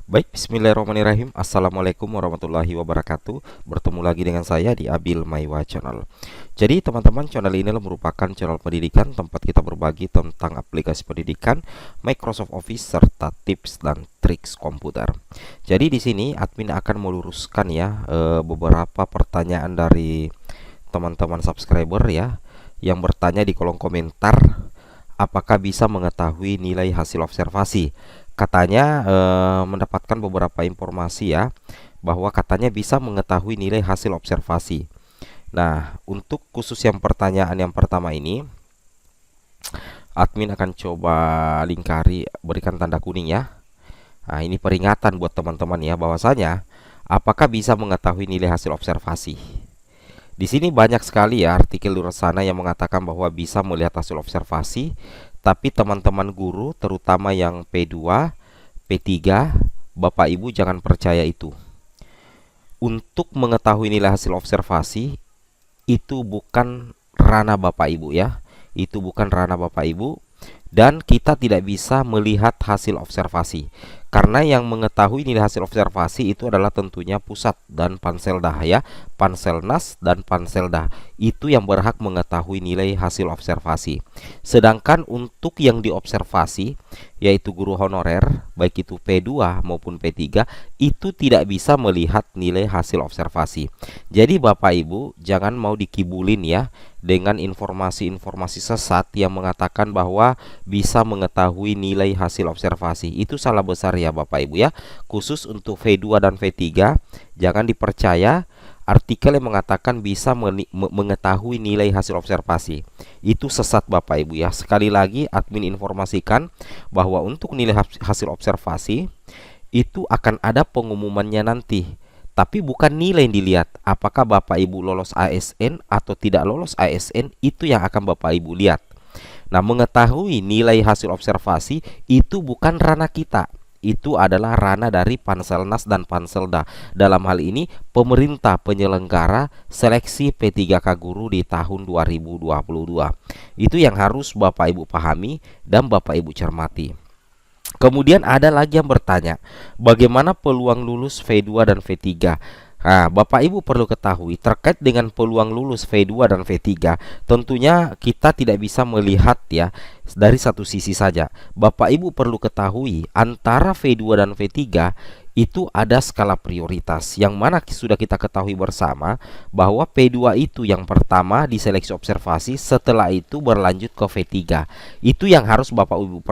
Baik, bismillahirrahmanirrahim. Assalamualaikum warahmatullahi wabarakatuh. Bertemu lagi dengan saya di Abil Maiwa Channel. Jadi teman-teman, channel ini merupakan channel pendidikan tempat kita berbagi tentang aplikasi pendidikan, Microsoft Office, serta tips dan triks komputer. Jadi di sini admin akan meluruskan ya beberapa pertanyaan dari teman-teman subscriber ya, yang bertanya di kolom komentar, apakah bisa mengetahui nilai hasil observasi. Katanya mendapatkan beberapa informasi ya, bahwa katanya bisa mengetahui nilai hasil observasi. Nah, untuk khusus yang pertanyaan yang pertama ini, admin akan coba lingkari, berikan tanda kuning ya. Nah, ini peringatan buat teman-teman ya, bahwasanya apakah bisa mengetahui nilai hasil observasi. Di sini banyak sekali ya artikel di luar sana yang mengatakan bahwa bisa melihat hasil observasi, tapi teman-teman guru terutama yang P2, P3, Bapak Ibu jangan percaya itu. Untuk mengetahui nilai hasil observasi itu bukan ranah Bapak Ibu ya. Itu bukan ranah Bapak Ibu, dan kita tidak bisa melihat hasil observasi. Karena yang mengetahui nilai hasil observasi itu adalah tentunya pusat dan Panseldah ya, Panselnas dan Panseldah. Itu yang berhak mengetahui nilai hasil observasi. Sedangkan untuk yang diobservasi, yaitu guru honorer, baik itu P2 maupun P3, itu tidak bisa melihat nilai hasil observasi. Jadi Bapak Ibu jangan mau dikibulin ya dengan informasi-informasi sesat yang mengatakan bahwa bisa mengetahui nilai hasil observasi. Itu salah besar ya Bapak Ibu ya. Khusus untuk V2 dan V3, jangan dipercaya artikel yang mengatakan bisa mengetahui nilai hasil observasi. Itu sesat Bapak Ibu ya. Sekali lagi admin informasikan bahwa untuk nilai hasil observasi itu akan ada pengumumannya nanti. Tapi bukan nilai yang dilihat. Apakah Bapak Ibu lolos ASN atau tidak lolos ASN, itu yang akan Bapak Ibu lihat. Nah, mengetahui nilai hasil observasi itu bukan ranah kita. Itu adalah ranah dari Panselnas dan Panselda. Dalam hal ini pemerintah penyelenggara seleksi P3K guru di tahun 2022. Itu yang harus Bapak Ibu pahami dan Bapak Ibu cermati. Kemudian ada lagi yang bertanya, bagaimana peluang lulus V2 dan V3? Nah, Bapak Ibu perlu ketahui terkait dengan peluang lulus V2 dan V3, tentunya kita tidak bisa melihat ya dari satu sisi saja. Bapak Ibu perlu ketahui antara V2 dan V3 itu ada skala prioritas, yang mana sudah kita ketahui bersama bahwa P2 itu yang pertama diseleksi observasi, setelah itu berlanjut ke V3. Itu yang harus Bapak Ibu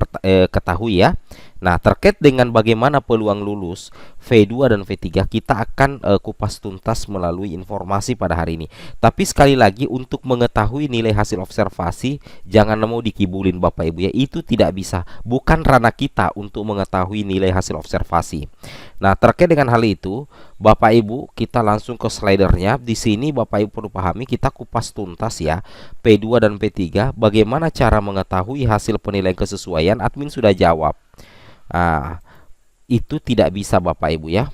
ketahui ya. Nah, terkait dengan bagaimana peluang lulus V2 dan V3, kita akan kupas tuntas melalui informasi pada hari ini. Tapi sekali lagi, untuk mengetahui nilai hasil observasi, jangan mau dikibulin Bapak Ibu ya. Itu tidak bisa, bukan ranah kita untuk mengetahui nilai hasil observasi. Nah, terkait dengan hal itu, Bapak Ibu, kita langsung ke slidernya. Di sini Bapak Ibu perlu pahami, kita kupas tuntas ya P2 dan P3, bagaimana cara mengetahui hasil penilaian kesesuaian. Admin sudah jawab. Itu tidak bisa Bapak Ibu ya.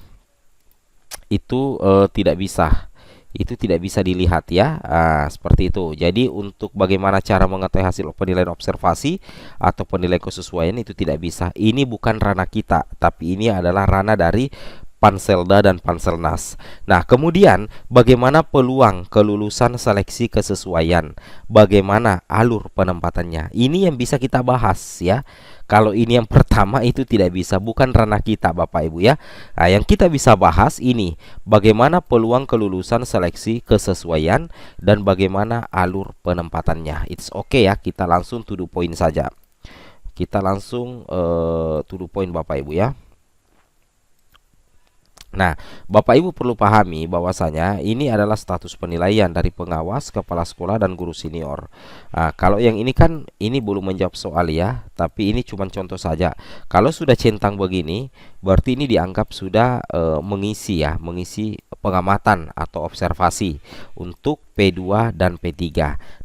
Itu tidak bisa. Itu tidak bisa dilihat ya. Seperti itu. Jadi untuk bagaimana cara mengetahui hasil penilaian observasi atau penilaian kesesuaian, itu tidak bisa. Ini bukan ranah kita, tapi ini adalah ranah dari Panselda dan Panselnas. Nah, kemudian bagaimana peluang kelulusan seleksi kesesuaian? Bagaimana alur penempatannya? Ini yang bisa kita bahas ya. Kalau ini yang pertama itu tidak bisa, bukan ranah kita Bapak Ibu ya. Nah, yang kita bisa bahas ini bagaimana peluang kelulusan seleksi kesesuaian dan bagaimana alur penempatannya. It's okay ya, kita langsung to the point saja. Kita langsung to the point Bapak Ibu ya. Nah, Bapak Ibu perlu pahami bahwasanya ini adalah status penilaian dari pengawas, kepala sekolah, dan guru senior. Kalau yang ini kan ini belum menjawab soal ya, tapi ini cuma contoh saja. Kalau sudah centang begini, berarti ini dianggap sudah mengisi pengamatan atau observasi untuk P2 dan P3.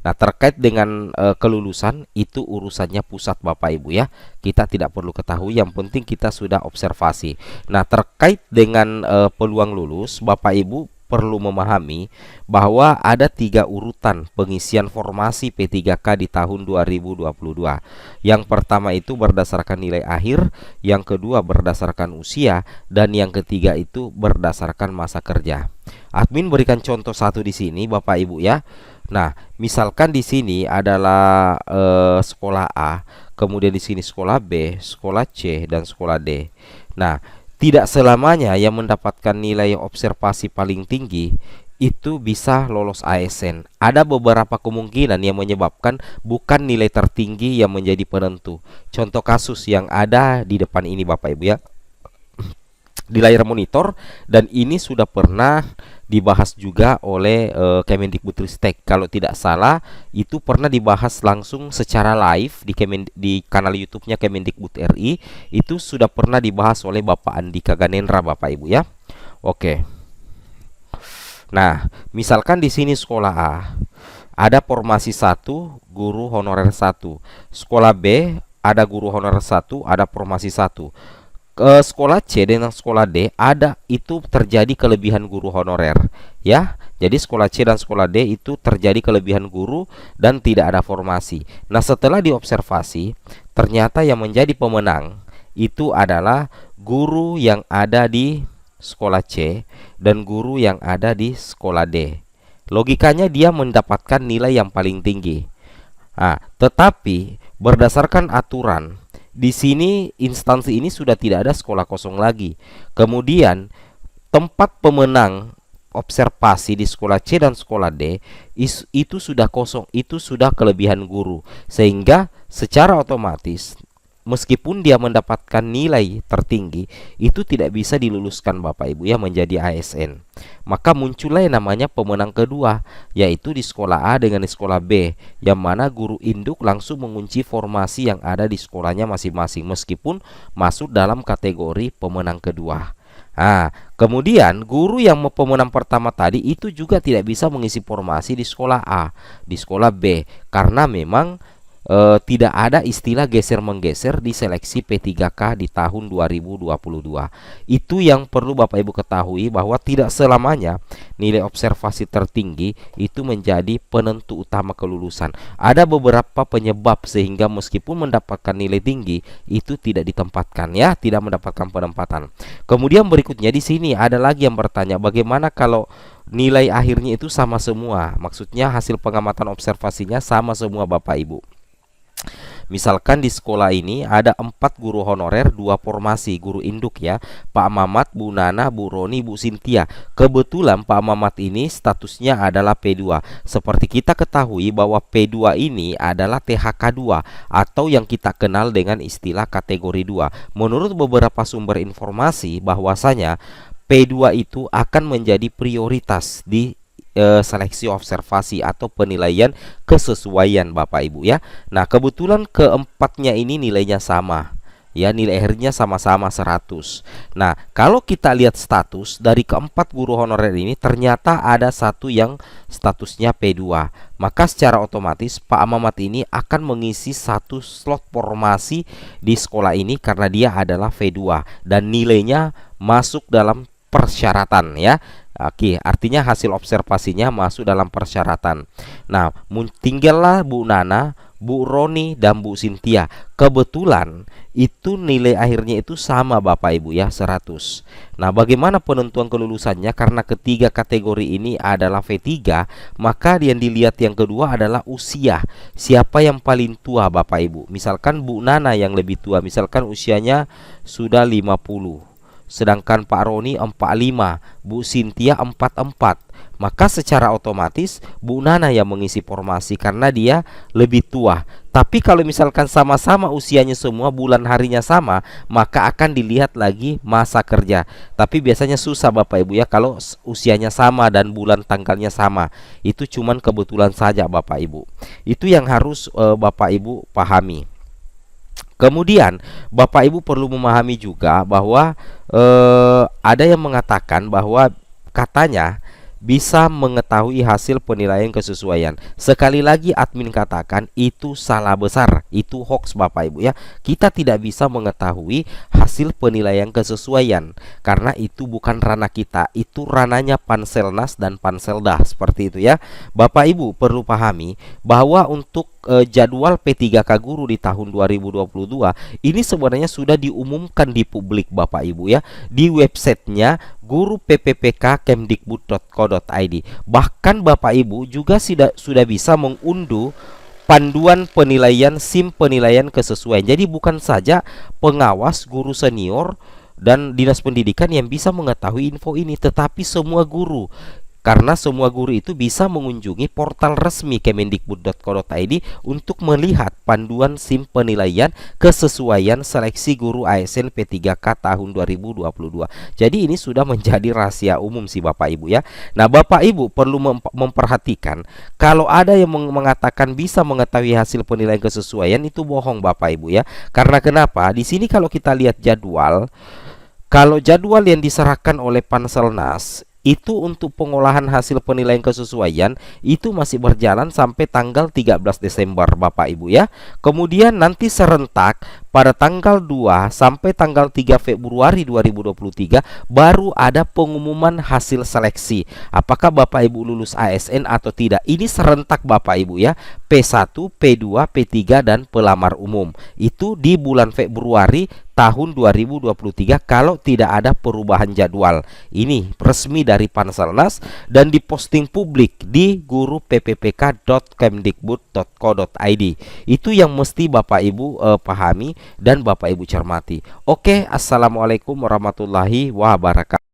Nah, terkait dengan kelulusan itu urusannya pusat Bapak Ibu ya. Kita tidak perlu ketahui, yang penting kita sudah observasi. Nah, terkait dengan peluang lulus, Bapak Ibu perlu memahami bahwa ada 3 urutan pengisian formasi P3K di tahun 2022. Yang pertama itu berdasarkan nilai akhir, yang kedua berdasarkan usia, dan yang ketiga itu berdasarkan masa kerja. Admin berikan contoh satu di sini, Bapak Ibu ya. Nah, misalkan di sini adalah sekolah A, kemudian di sini sekolah B, sekolah C, dan sekolah D. Nah, tidak selamanya yang mendapatkan nilai observasi paling tinggi itu bisa lolos ASN. Ada beberapa kemungkinan yang menyebabkan bukan nilai tertinggi yang menjadi penentu. Contoh kasus yang ada di depan ini Bapak Ibu ya, di layar monitor, dan ini sudah pernah dibahas juga oleh Kemendikbudristek. Kalau tidak salah itu pernah dibahas langsung secara live di kanal YouTube-nya Kemendikbud RI. Itu sudah pernah dibahas oleh Bapak Andika Ganendra Bapak Ibu ya. Oke. Nah, misalkan di sini sekolah A ada formasi 1, guru honorer 1. Sekolah B ada guru honorer 1, ada formasi 1. Ke sekolah C dan sekolah D ada itu terjadi kelebihan guru honorer ya. Jadi sekolah C dan sekolah D itu terjadi kelebihan guru dan tidak ada formasi. Nah, setelah diobservasi ternyata yang menjadi pemenang itu adalah guru yang ada di sekolah C dan guru yang ada di sekolah D. Logikanya dia mendapatkan nilai yang paling tinggi. Nah, tetapi berdasarkan aturan di sini instansi ini sudah tidak ada sekolah kosong lagi. Kemudian tempat pemenang observasi di sekolah C dan sekolah D itu sudah kosong, itu sudah kelebihan guru. Sehingga secara otomatis meskipun dia mendapatkan nilai tertinggi itu tidak bisa diluluskan Bapak Ibu ya menjadi ASN. Maka muncullah yang namanya pemenang kedua, yaitu di sekolah A dengan di sekolah B, yang mana guru induk langsung mengunci formasi yang ada di sekolahnya masing-masing meskipun masuk dalam kategori pemenang kedua. Nah, kemudian guru yang pemenang pertama tadi itu juga tidak bisa mengisi formasi di sekolah A, di sekolah B, karena memang tidak ada istilah geser-menggeser di seleksi P3K di tahun 2022. Itu yang perlu Bapak Ibu ketahui, bahwa tidak selamanya nilai observasi tertinggi itu menjadi penentu utama kelulusan. Ada beberapa penyebab sehingga meskipun mendapatkan nilai tinggi itu tidak ditempatkan ya, tidak mendapatkan penempatan. Kemudian berikutnya di sini ada lagi yang bertanya, bagaimana kalau nilai akhirnya itu sama semua? Maksudnya hasil pengamatan observasinya sama semua Bapak Ibu. Misalkan di sekolah ini ada 4 guru honorer, 2 formasi guru induk ya, Pak Mamat, Bu Nana, Bu Roni, Bu Sintia. Kebetulan Pak Mamat ini statusnya adalah P2. Seperti kita ketahui bahwa P2 ini adalah THK 2 atau yang kita kenal dengan istilah kategori 2. Menurut beberapa sumber informasi bahwasanya P2 itu akan menjadi prioritas di seleksi observasi atau penilaian kesesuaian Bapak Ibu ya. Nah, kebetulan keempatnya ini nilainya sama ya, nilai akhirnya sama-sama 100. Nah, kalau kita lihat status dari keempat guru honorer ini ternyata ada satu yang statusnya P2. Maka secara otomatis Pak Mamat ini akan mengisi satu slot formasi di sekolah ini karena dia adalah V2 dan nilainya masuk dalam persyaratan ya. Oke, artinya hasil observasinya masuk dalam persyaratan. Nah, tinggallah Bu Nana, Bu Roni, dan Bu Sintia. Kebetulan itu nilai akhirnya itu sama Bapak Ibu ya, 100. Nah, bagaimana penentuan kelulusannya? Karena ketiga kategori ini adalah V3, maka yang dilihat yang kedua adalah usia. Siapa yang paling tua Bapak Ibu? Misalkan Bu Nana yang lebih tua, misalkan usianya sudah 50. Sedangkan Pak Roni 45, Bu Sintia 44. Maka secara otomatis Bu Nana yang mengisi formasi karena dia lebih tua. Tapi kalau misalkan sama-sama usianya semua, bulan harinya sama, maka akan dilihat lagi masa kerja. Tapi biasanya susah Bapak Ibu ya kalau usianya sama dan bulan tanggalnya sama. Itu cuman kebetulan saja Bapak Ibu. Itu yang harus Bapak Ibu pahami. Kemudian Bapak Ibu perlu memahami juga bahwa ada yang mengatakan bahwa katanya bisa mengetahui hasil penilaian kesesuaian. Sekali lagi admin katakan itu salah besar, itu hoax Bapak Ibu ya. Kita tidak bisa mengetahui hasil penilaian kesesuaian karena itu bukan ranah kita, itu ranahnya Panselnas dan Panselda, seperti itu ya. Bapak Ibu perlu pahami bahwa untuk jadwal P3K Guru di tahun 2022 ini sebenarnya sudah diumumkan di publik Bapak Ibu ya, di websitenya guru PPPK Kemdikbud.co.id. Bahkan Bapak Ibu juga sudah bisa mengunduh panduan penilaian SIM penilaian kesesuaian. Jadi bukan saja pengawas, guru senior dan dinas pendidikan yang bisa mengetahui info ini, tetapi semua guru. Karena semua guru itu bisa mengunjungi portal resmi Kemendikbud.co.id untuk melihat panduan SIM penilaian kesesuaian seleksi guru ASN P3K tahun 2022. Jadi ini sudah menjadi rahasia umum sih Bapak Ibu ya. Nah, Bapak Ibu perlu memperhatikan kalau ada yang mengatakan bisa mengetahui hasil penilaian kesesuaian, itu bohong Bapak Ibu ya. Karena kenapa? Di sini kalau kita lihat jadwal, kalau jadwal yang diserahkan oleh Panselnas itu untuk pengolahan hasil penilaian kesesuaian itu masih berjalan sampai tanggal 13 Desember Bapak Ibu ya. Kemudian nanti serentak pada tanggal 2 sampai tanggal 3 Februari 2023 baru ada pengumuman hasil seleksi. Apakah Bapak Ibu lulus ASN atau tidak? Ini serentak Bapak Ibu ya. P1, P2, P3 dan pelamar umum. Itu di bulan Februari tahun 2023 kalau tidak ada perubahan jadwal. Ini resmi dari Panselnas dan diposting publik di guru pppk.kemdikbud.co.id. Itu yang mesti Bapak Ibu pahami dan Bapak Ibu cermati. Oke, assalamualaikum warahmatullahi wabarakatuh.